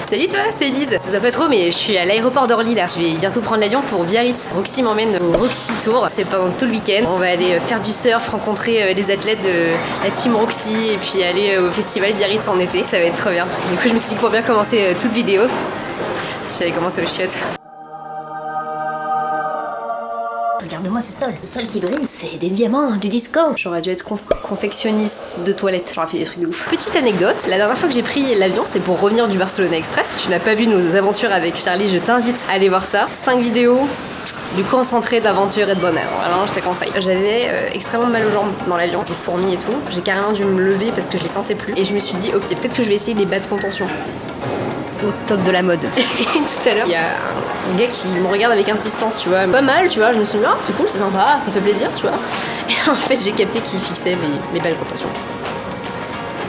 Salut toi, c'est Elise. Ça se fait trop, mais je suis à l'aéroport d'Orly là. Je vais bientôt prendre l'avion pour Biarritz. Roxy m'emmène au Roxy Tour. C'est pendant tout le week-end. On va aller faire du surf, rencontrer les athlètes de la team Roxy et puis aller au festival Biarritz en été. Ça va être trop bien. Du coup, je me suis dit pour bien commencer toute vidéo, j'allais commencer au chiottes. Regarde-moi ce sol qui brille, c'est des diamants, du disco. J'aurais dû être confectionniste de toilettes, j'aurais fait des trucs de ouf. Petite anecdote, la dernière fois que j'ai pris l'avion, c'était pour revenir du Barcelona Express. Si tu n'as pas vu nos aventures avec Charlie, je t'invite à aller voir ça. 5 vidéos du concentré d'aventure et de bonheur. Vraiment, je te conseille. J'avais extrêmement mal aux jambes dans l'avion, des fourmis et tout. J'ai carrément dû me lever parce que je les sentais plus. Et je me suis dit, ok, peut-être que je vais essayer des bas de contention. Au top de la mode. Et tout à l'heure, il y a un gars qui me regarde avec insistance, tu vois. Pas mal, tu vois. Je me suis dit, oh, c'est cool, c'est sympa, ça fait plaisir, tu vois. Et en fait, j'ai capté qu'il fixait mes balles de contention.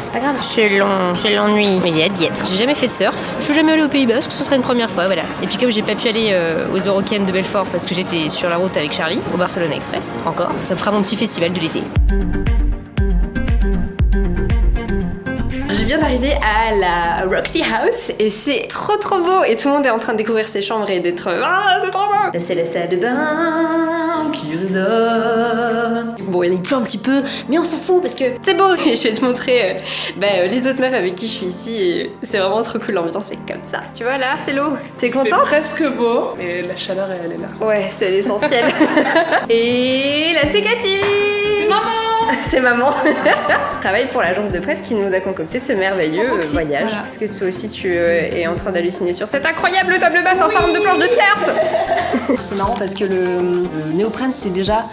C'est pas grave. C'est l'ennui. Mais j'ai hâte d'y être. J'ai jamais fait de surf. Je suis jamais allée au Pays Basque, ce serait une première fois, voilà. Et puis comme j'ai pas pu aller aux Eurocaines de Belfort parce que j'étais sur la route avec Charlie, au Barcelona Express, encore, ça me fera mon petit festival de l'été. Je viens d'arriver à la Roxy House et c'est trop beau et tout le monde est en train de découvrir ses chambres et d'être c'est trop beau. Là c'est la salle de bain qui résonne. Bon il pleut un petit peu mais on s'en fout parce que c'est beau. Et je vais te montrer les autres meufs avec qui je suis ici et c'est vraiment trop cool, l'ambiance est comme ça. Tu vois là c'est l'eau. T'es contente? C'est presque beau mais la chaleur elle est là. Ouais c'est l'essentiel. Et là c'est Cathy. C'est maman. C'est maman. Travaille pour l'agence de presse qui nous a concocté ce merveilleux voyage. Voilà. Est-ce que toi aussi tu es en train d'halluciner sur cette incroyable table basse en forme de planche de surf? C'est marrant parce que le néoprène c'est déjà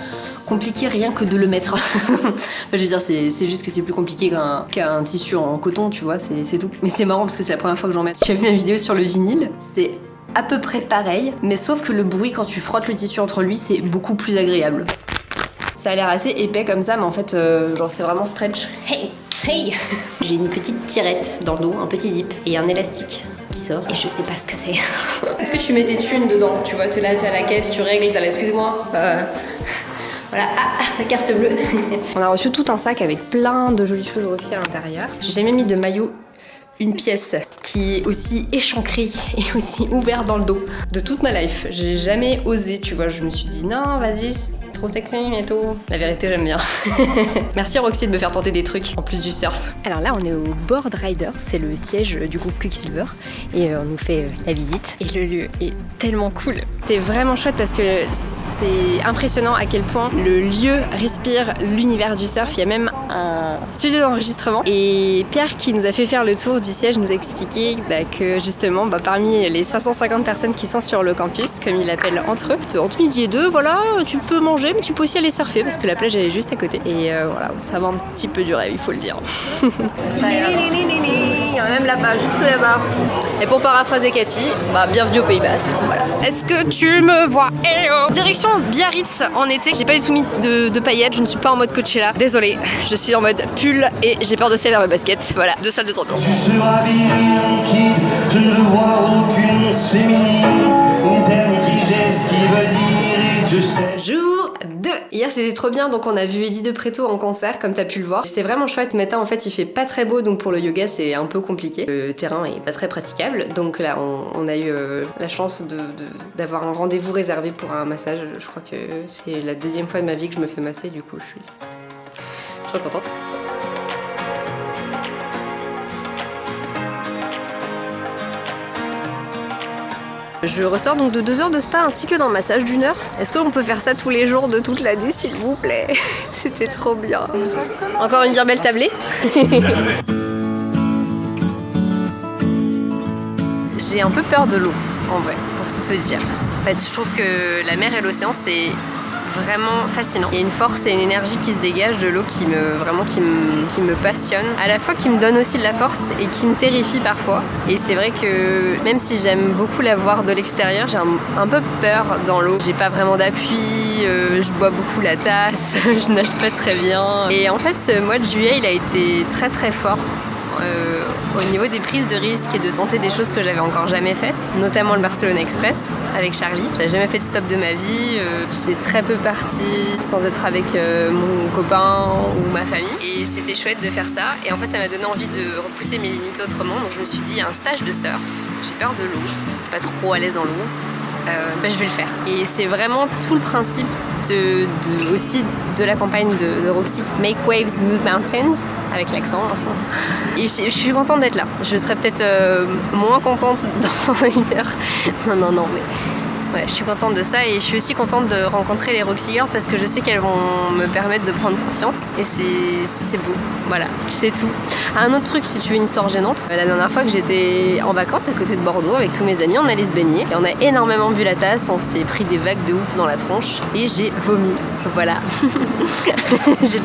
compliqué rien que de le mettre. Enfin, je veux dire c'est juste que c'est plus compliqué qu'un tissu en coton, tu vois, c'est tout. Mais c'est marrant parce que c'est la première fois que j'en mets. Tu as vu ma vidéo sur le vinyle, c'est à peu près pareil, mais sauf que le bruit quand tu frottes le tissu entre lui c'est beaucoup plus agréable. Ça a l'air assez épais comme ça, mais en fait, genre c'est vraiment stretch. Hey, hey. J'ai une petite tirette dans le dos, un petit zip et un élastique qui sort. Et je sais pas ce que c'est. Est-ce que tu mets tes thunes dedans? Tu vois, t'es là, t'es à la caisse, tu règles, t'as là, excuse-moi. Voilà, la carte bleue. On a reçu tout un sac avec plein de jolies choses Roxy à l'intérieur. J'ai jamais mis de maillot. Une pièce qui est aussi échancrée et aussi ouverte dans le dos de toute ma life. J'ai jamais osé, tu vois. Je me suis dit non, vas-y, c'est trop sexy et tout. La vérité, j'aime bien. Merci Roxy de me faire tenter des trucs en plus du surf. Alors là, on est au Board Rider, c'est le siège du groupe Quicksilver et on nous fait la visite. Et le lieu est tellement cool. C'était vraiment chouette parce que c'est impressionnant à quel point le lieu respire l'univers du surf. Il y a même un studio d'enregistrement et Pierre qui nous a fait faire le tour du siège nous a expliqué que justement parmi les 550 personnes qui sont sur le campus, comme il l'appelle entre eux, entre midi et 2, voilà, tu peux manger mais tu peux aussi aller surfer parce que la plage elle est juste à côté. Et voilà, ça va un petit peu du rêve, il faut le dire. Il y en a même là-bas, juste là-bas. Et pour paraphraser Cathy, bienvenue au Pays Basque. Voilà. Est-ce que tu me vois? Direction Biarritz en été. J'ai pas du tout mis de paillettes, je ne suis pas en mode Coachella. Désolée, je suis en mode pull et j'ai peur de salir ma basket. Voilà, 2 salles de ambiance. Je suis ravi, je ne vois aucune sémine, ni air ni digeste qui veut dire, je sais. Jour 2. Hier c'était trop bien, donc on a vu Eddie de Préto en concert comme t'as pu le voir. C'était vraiment chouette. Ce matin en fait il fait pas très beau, donc pour le yoga c'est un peu compliqué. Le terrain est pas très praticable, donc là on a eu la chance d'avoir un rendez-vous réservé pour un massage. Je crois que c'est la 2e fois de ma vie que je me fais masser, du coup je suis trop contente. Je ressors donc de 2 heures de spa ainsi que d'un massage d'1 heure. Est-ce que l'on peut faire ça tous les jours de toute l'année s'il vous plaît? C'était trop bien. Encore une bien belle tablée. J'ai un peu peur de l'eau en vrai, pour tout te dire. En fait, je trouve que la mer et l'océan c'est vraiment fascinant. Il y a une force et une énergie qui se dégage de l'eau qui me passionne. À la fois qui me donne aussi de la force et qui me terrifie parfois. Et c'est vrai que même si j'aime beaucoup la voir de l'extérieur, j'ai un peu peur dans l'eau. J'ai pas vraiment d'appui, je bois beaucoup la tasse, je nage pas très bien. Et en fait ce mois de juillet il a été très fort au niveau des prises de risques et de tenter des choses que j'avais encore jamais faites, notamment le Barcelona Express avec Charlie. J'avais jamais fait de stop de ma vie, j'ai très peu parti sans être avec mon copain ou ma famille et c'était chouette de faire ça et en fait ça m'a donné envie de repousser mes limites autrement, donc je me suis dit un stage de surf, j'ai peur de l'eau, pas trop à l'aise dans l'eau. Je vais le faire. Et c'est vraiment tout le principe aussi de la campagne de Roxy, Make Waves, Move Mountains, avec l'accent. Et je suis contente d'être là. Je serai peut-être moins contente dans une heure. Non, mais ouais, je suis contente de ça et je suis aussi contente de rencontrer les Roxy Girls parce que je sais qu'elles vont me permettre de prendre confiance et c'est beau. Voilà, c'est tout. Un autre truc, si tu veux une histoire gênante, la dernière fois que j'étais en vacances à côté de Bordeaux avec tous mes amis, on allait se baigner et on a énormément bu la tasse, on s'est pris des vagues de ouf dans la tronche et j'ai vomi. Voilà. Je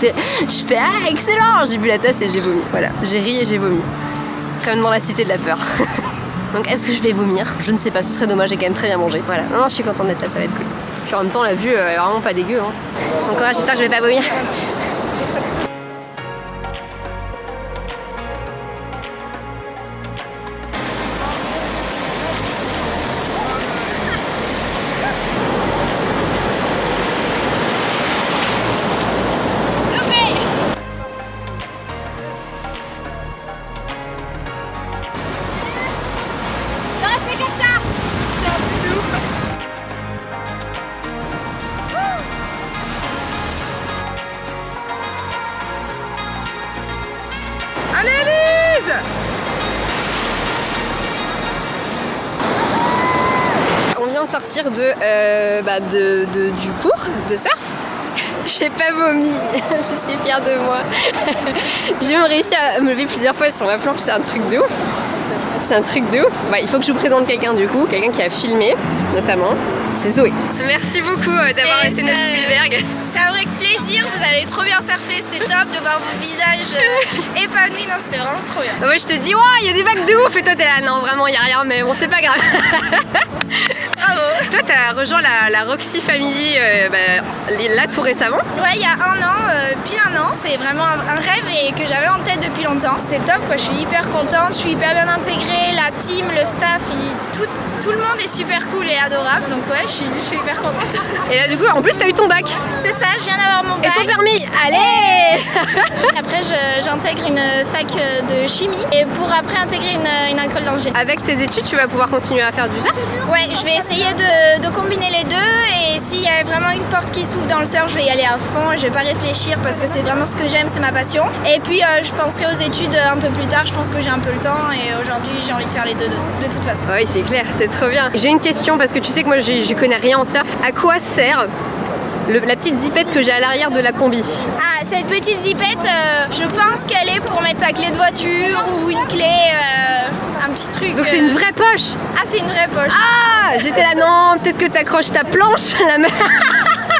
fais ah excellent, j'ai bu la tasse et j'ai vomi. Voilà, j'ai ri et j'ai vomi. Comme dans la cité de la peur. Donc est-ce que je vais vomir? Je ne sais pas, ce serait dommage, j'ai quand même très bien mangé. Voilà, non, je suis contente d'être là, ça va être cool. Puis en même temps, la vue est vraiment pas dégueu. Hein. Donc ouais, j'espère que je vais pas vomir. Allez Elise! On vient de sortir du cours de surf. J'ai pas vomi, je suis fière de moi. J'ai même réussi à me lever plusieurs fois sur ma planche, c'est un truc de ouf. C'est un truc de ouf. Il faut que je vous présente quelqu'un du coup, quelqu'un qui a filmé notamment. C'est Zoé. Merci beaucoup d'avoir été notre Spielberg. C'est un vrai plaisir, vous avez trop bien surfé, c'était top de voir vos visages épanouis, non c'était vraiment trop bien. Moi je te dis, il y a des vagues de ouf et toi t'es là, non vraiment il y a rien mais bon c'est pas grave. Bravo. Toi t'as rejoint la Roxy Family là tout récemment. Ouais, il y a pile un an, c'est vraiment un rêve et que j'avais en tête depuis longtemps. C'est top quoi, je suis hyper contente, je suis hyper bien intégrée, la team, le staff, tout le monde est super cool et adorable, donc ouais je suis hyper contente. Et là du coup en plus t'as eu ton bac. C'est ça, je viens d'avoir mon bac. Et ton permis, allez. Après j'intègre une fac de chimie et pour après intégrer une école d'ingénierie. Avec tes études tu vas pouvoir continuer à faire du surf? Ouais, je vais essayer de combiner les deux et s'il y a vraiment une porte qui s'ouvre dans le surf, je vais y aller à fond, je vais pas réfléchir parce que c'est vraiment ce que j'aime, c'est ma passion. Et puis je penserai aux études un peu plus tard, je pense que j'ai un peu le temps et aujourd'hui j'ai envie de faire les deux de toute façon. Oui c'est clair, c'est trop bien. J'ai une question parce que tu sais que moi je connais rien en surf. À quoi sert la petite zipette que j'ai à l'arrière de la combi? Ah, cette petite zipette, je pense qu'elle est pour mettre ta clé de voiture ou une clé, un petit truc. Donc c'est une vraie poche? Ah, c'est une vraie poche. Ah, j'étais là, non, peut-être que t'accroches ta planche, la main.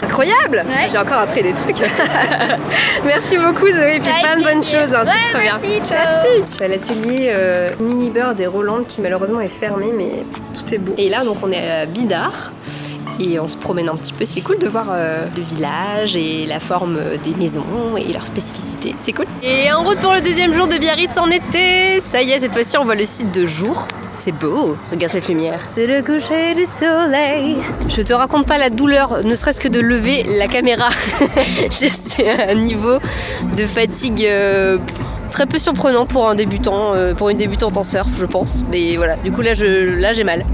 Incroyable. Ouais. J'ai encore appris des trucs. Merci beaucoup Zoé, et puis plein de bonnes choses, hein, c'est très bien. Merci, ciao. Merci. Je suis à l'atelier Mini Bird et Roland qui malheureusement est fermé, mais tout est beau. Et là donc on est à Bidart. Et on se promène un petit peu, c'est cool de voir le village et la forme des maisons et leurs spécificités, c'est cool. Et en route pour le deuxième jour de Biarritz en été. Ça y est, cette fois-ci on voit le site de jour. C'est beau, regarde cette lumière. C'est le coucher du soleil. Je te raconte pas la douleur, ne serait-ce que de lever la caméra. C'est un niveau de fatigue très peu surprenant pour un débutant, pour une débutante en surf, je pense. Mais voilà, du coup là j'ai mal,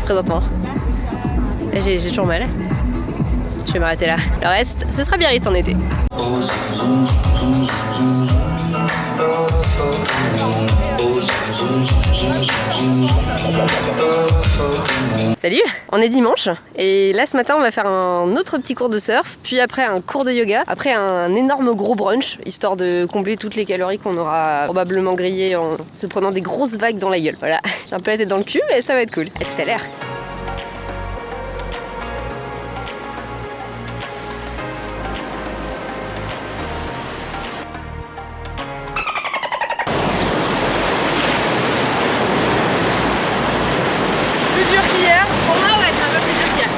présentement. J'ai toujours mal. Je vais m'arrêter là. Le reste, ce sera Biarritz en été. Salut, on est dimanche et là ce matin on va faire un autre petit cours de surf, puis après un cours de yoga, après un énorme gros brunch, histoire de combler toutes les calories qu'on aura probablement grillées en se prenant des grosses vagues dans la gueule. Voilà, j'ai un peu la tête dans le cul mais ça va être cool. À tout à l'heure. Pour moi, ouais, c'est un peu plus dur qu'hier.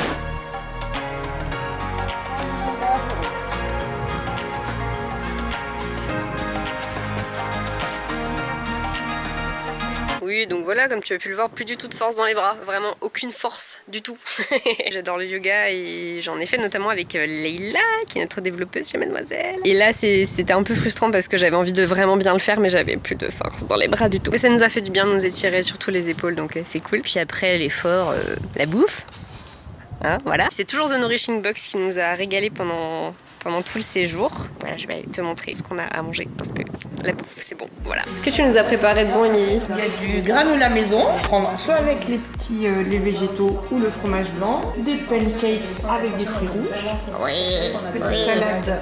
Oui, donc voilà, comme tu as pu le voir, plus du tout de force dans les bras, vraiment aucune force du tout. J'adore le yoga et j'en ai fait notamment avec Leïla, qui est notre développeuse chez Mademoiselle. Et là, c'était un peu frustrant parce que j'avais envie de vraiment bien le faire, mais j'avais plus de force dans les bras du tout. Mais ça nous a fait du bien de nous étirer surtout les épaules, donc c'est cool. Puis après l'effort, la bouffe. Hein, voilà. C'est toujours The Nourishing Box qui nous a régalé pendant tout le séjour. Voilà, je vais aller te montrer ce qu'on a à manger parce que la bouffe c'est bon. Voilà. Est-ce que tu nous as préparé de bon, Émilie? Il y a du granola maison, prendre soit avec les végétaux ou le fromage blanc, des pancakes avec des fruits rouges, petite salade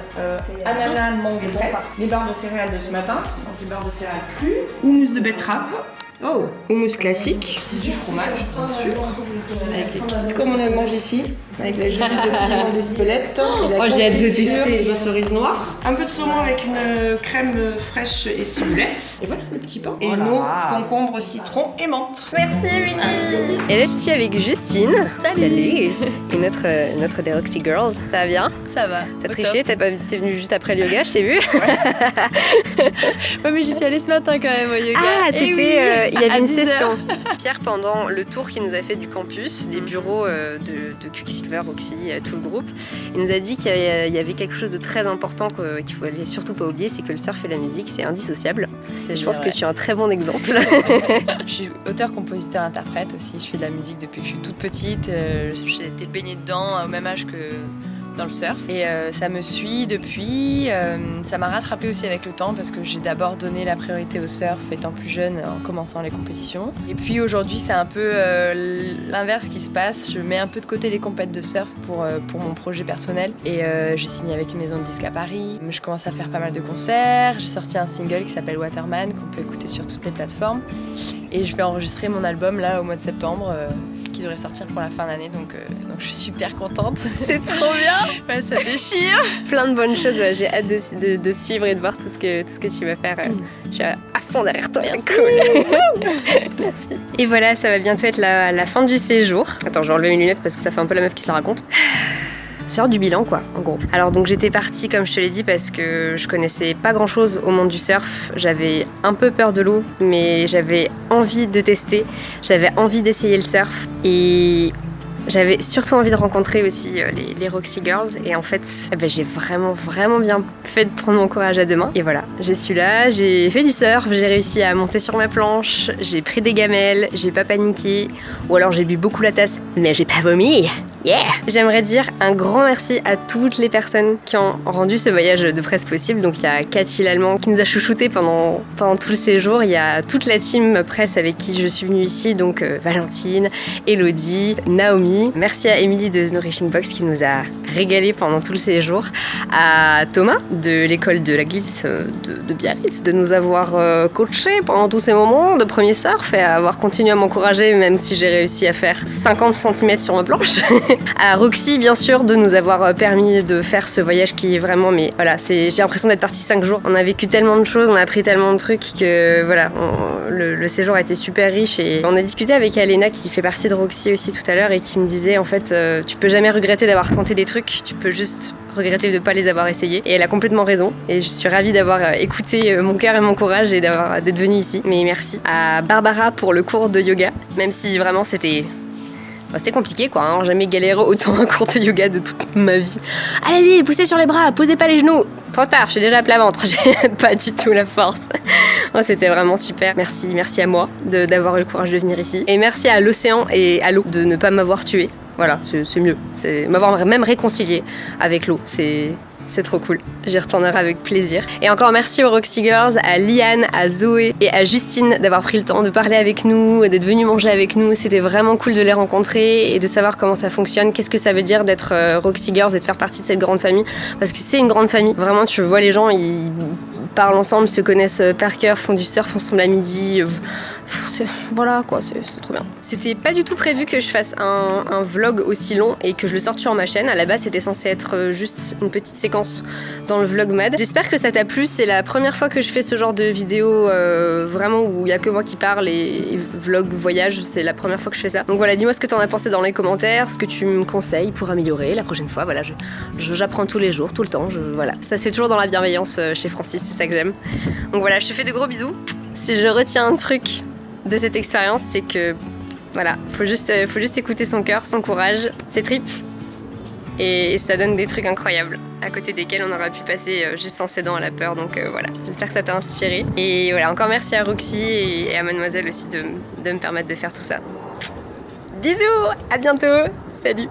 ananas, mangue et fraises, les barres de céréales de ce matin, donc les barres de céréales crues, houmous de betterave. Oh. Houmous classique, du fromage bien sûr, avec les petites comme on a mangé ici, avec la gelée de piment d'Espelette et la j'ai hâte de confiture tester. de cerise noire, un peu de saumon avec une crème fraîche et ciboulette, et voilà le petit pain. Et nos concombres, citron et menthe. Merci Émilie. Et là je suis avec Justine. Salut. Et notre des Roxy Girls. Ça va bien? Ça va. T'as triché? T'es venue juste après le yoga, je t'ai vu? Ouais, mais j'y suis allée ce matin quand même au yoga. Ah, Et t'étais, il y avait à une 10 heures. session. Pierre, pendant le tour qu'il nous a fait du campus, des bureaux de Quicksilver, Roxy, tout le groupe, il nous a dit qu'il y avait quelque chose de très important qu'il fallait surtout pas oublier, c'est que le surf et la musique, c'est indissociable. Je pense que tu es un très bon exemple. Je suis auteur, compositeur, interprète aussi. Je fais de la musique depuis que je suis toute petite. J'ai été baignée dedans au même âge que dans le surf. Et ça me suit depuis. Ça m'a rattrapée aussi avec le temps parce que j'ai d'abord donné la priorité au surf étant plus jeune en commençant les compétitions. Et puis aujourd'hui, c'est un peu l'inverse qui se passe. Je mets un peu de côté les compètes de surf pour mon projet personnel. Et j'ai signé avec une maison de disques à Paris. Je commence à faire pas mal de concerts. J'ai sorti un single qui s'appelle Waterman qu'on peut écouter sur toutes les plateformes. Et je vais enregistrer mon album là au mois de septembre. Qui devrait sortir pour la fin d'année, donc je suis super contente. C'est trop bien. Ouais, ça déchire. Plein de bonnes choses, ouais. J'ai hâte de suivre et de voir tout ce que tu vas faire. Je suis à fond derrière toi, c'est cool. Merci. Et voilà, ça va bientôt être la fin du séjour. Attends, je vais enlever mes lunettes parce que ça fait un peu la meuf qui se la raconte. C'est l'heure du bilan quoi, en gros. Alors donc j'étais partie comme je te l'ai dit parce que je connaissais pas grand chose au monde du surf. J'avais un peu peur de l'eau mais j'avais envie de tester. J'avais envie d'essayer le surf et j'avais surtout envie de rencontrer aussi les Roxy Girls et en fait j'ai vraiment bien fait de prendre mon courage à deux mains et voilà, je suis là, j'ai fait du surf, j'ai réussi à monter sur ma planche, j'ai pris des gamelles, j'ai pas paniqué ou alors j'ai bu beaucoup la tasse mais j'ai pas vomi. Yeah! J'aimerais dire un grand merci à toutes les personnes qui ont rendu ce voyage de presque possible. Donc il y a Cathy l'Allemand qui nous a chouchouté pendant tout le séjour. Il y a toute la team presse avec qui je suis venue ici, donc Valentine, Elodie, Naomi. Merci à Émilie de The Nourishing Box qui nous a régalé pendant tout le séjour. À Thomas de l'école de la glisse de Biarritz de nous avoir coaché pendant tous ces moments de premier surf et à avoir continué à m'encourager même si j'ai réussi à faire 50 cm sur ma planche. À Roxy bien sûr de nous avoir permis de faire ce voyage qui est vraiment j'ai l'impression d'être partie 5 jours. On a vécu tellement de choses, on a appris tellement de trucs que voilà, le séjour a été super riche et on a discuté avec Alena qui fait partie de Roxy aussi tout à l'heure et qui me disait en fait tu peux jamais regretter d'avoir tenté des trucs, tu peux juste regretter de ne pas les avoir essayés et elle a complètement raison et je suis ravie d'avoir écouté mon cœur et mon courage et d'être venue ici. Mais merci à Barbara pour le cours de yoga, même si vraiment c'était compliqué quoi, hein. Jamais galéré autant un cours de yoga de toute ma vie. Allez-y, poussez sur les bras, posez pas les genoux. Trop tard, je suis déjà à plat ventre, j'ai pas du tout la force. C'était vraiment super. Merci à moi d'avoir eu le courage de venir ici. Et merci à l'océan et à l'eau de ne pas m'avoir tuée. Voilà, c'est mieux. C'est m'avoir même réconcilié avec l'eau. C'est trop cool, j'y retournerai avec plaisir. Et encore merci aux Roxy Girls, à Liane, à Zoé et à Justine d'avoir pris le temps de parler avec nous, d'être venues manger avec nous. C'était vraiment cool de les rencontrer et de savoir comment ça fonctionne, qu'est-ce que ça veut dire d'être Roxy Girls et de faire partie de cette grande famille. Parce que c'est une grande famille, vraiment tu vois les gens, ils parlent ensemble, se connaissent par cœur, font du surf ensemble à midi. Voilà quoi, c'est trop bien. C'était pas du tout prévu que je fasse un vlog aussi long et que je le sorte sur ma chaîne. À la base c'était censé être juste une petite séquence dans le vlog mad. J'espère que ça t'a plu, c'est la première fois que je fais ce genre de vidéo vraiment où il y a que moi qui parle et vlog voyage, c'est la première fois que je fais ça. Donc voilà, dis-moi ce que t'en as pensé dans les commentaires, ce que tu me conseilles pour améliorer la prochaine fois. Voilà, j'apprends tous les jours, tout le temps, voilà. Ça se fait toujours dans la bienveillance chez Francis, c'est ça que j'aime. Donc voilà, je te fais de gros bisous. Si je retiens un truc de cette expérience, c'est que voilà, faut juste écouter son cœur, son courage, ses tripes, et ça donne des trucs incroyables à côté desquels on aurait pu passer juste en cédant à la peur. Donc voilà, j'espère que ça t'a inspiré. Et voilà, encore merci à Roxy et à Mademoiselle aussi de me permettre de faire tout ça. Bisous, à bientôt, salut.